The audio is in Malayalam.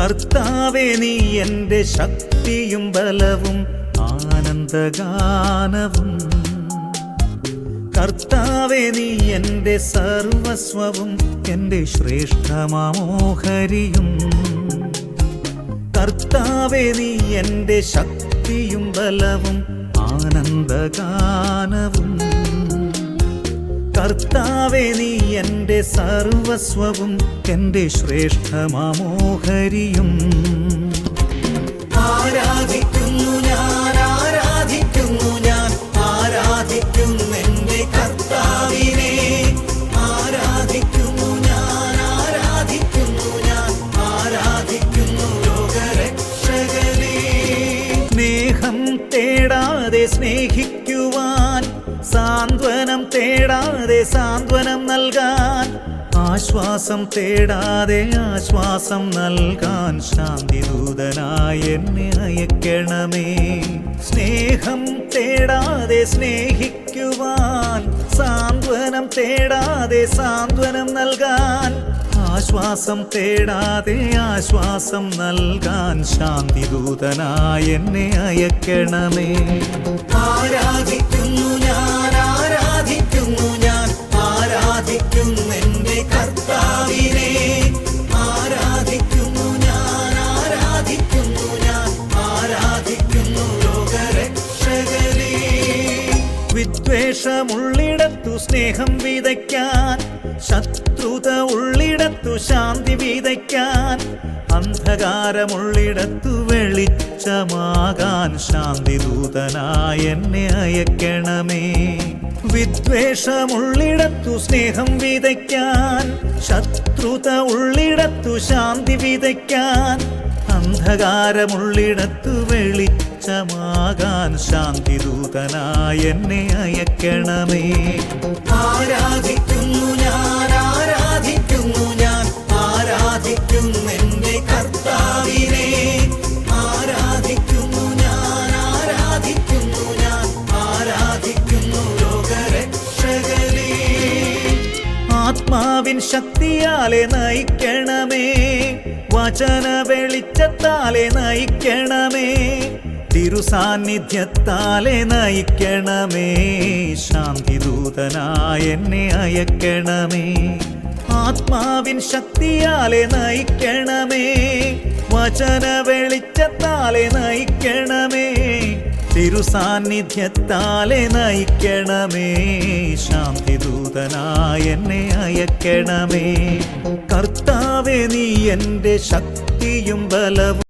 കർത്താവേ നീ എൻ്റെ ശക്തിയും ബലവും ആനന്ദഗാനവും. കർത്താവേ നീ എൻ്റെ സർവസ്വവും എൻ്റെ ശ്രേഷ്ഠമാമോഹരിയും. കർത്താവേ നീ എൻ്റെ ശക്തിയും ബലവും ആനന്ദഗാനവും. കർത്താവേ നീ എൻ്റെ സർവസ്വവും എൻ്റെ ശ്രേഷ്ഠമാമോഹരിയും. ആരാധിക്കുന്നു ഞാൻ, ആരാധിക്കുന്നു ഞാൻ, ആരാധിക്കുന്നു എൻ്റെ കർത്താവിനെ. ആരാധിക്കുന്നു ഞാൻ, ആരാധിക്കുന്നു ഞാൻ, ആരാധിക്കുന്നു ലോകരക്ഷകനെ. സ്നേഹം തേടാതെ സ്നേഹിക്കുവാൻ, സാന്ത്വനം തേടാതെ സാന്ത്വനം നൽകാൻ, ആശ്വാസം തേടാതെ ആശ്വാസം നൽകാൻ ശാന്തിദൂതനായി എന്നെ അയക്കണമേ. സ്നേഹം തേടാതെ സ്നേഹിക്കുവാൻ, സാന്ത്വനം തേടാതെ സാന്ത്വനം നൽകാൻ, ആശ്വാസം തേടാതെ ആശ്വാസം നൽകാൻ ശാന്തിദൂതനായി എന്നെ അയക്കണമേ. ആരാധിക്കുന്നു ഞാൻ, ആരാധിക്കുന്നു ഞാൻ, ആരാധിക്കുന്നു എൻ്റെ കർത്താവിനെ. ആരാധിക്കുന്നു ഞാൻ, ആരാധിക്കുന്നു ഞാൻ, ആരാധിക്കുന്നു ലോകരക്ഷകനെ. വിദ്വേഷമുള്ളിടത്തു സ്നേഹം വിതയ്ക്കാൻ, ശത്രുത ഉള്ളിടത്തു ശാന്തി വിതയ്ക്കാൻ, അന്ധകാരമുള്ളിടത്തു വെളിച്ചമാകാൻ ശാന്തിദൂതനായി എന്നെ അയക്കണമേ. വിദ്വേഷമുള്ളിടത്തു സ്നേഹം വിതയ്ക്കാൻ, ശത്രുത ഉള്ളിടത്തു ശാന്തി വിതയ്ക്കാൻ, അന്ധകാരമുള്ളിടത്തു വെളിച്ചമാകാൻ ശാന്തിദൂതനായി എന്നെ അയക്കണമേ. ആരാധിക്കുന്നു ഞാൻ, ആരാധിക്കുന്നു ഞാൻ, ആരാധിക്കുന്നു എൻ്റെ കർത്താവിനെ. ആരാധിക്കുന്നു ഞാൻ, ആരാധിക്കുന്നു ഞാൻ, ആരാധിക്കുന്നു ലോകരക്ഷകനെ. ആത്മാവിൻ ശക്തിയാലെ നയിക്കണമേ, വചന വെളിച്ചത്താലെ നയിക്കണമേ, തിരുസാന്നിധ്യത്താലെ നയിക്കണമേ, ശാന്തിദൂതനായി എന്നെ അയക്കണമേ. ആത്മാവിൻ ശക്തിയാലെ നയിക്കണമേ, വചന വെളിച്ചത്താലെ നയിക്കണമേ, തിരുസാന്നിധ്യത്താലെ നയിക്കണമേ, ശാന്തിദൂതനായി എന്നെ അയക്കണമേ. കർത്താവേ നീ എൻ്റെ ശക്തിയും ബലവും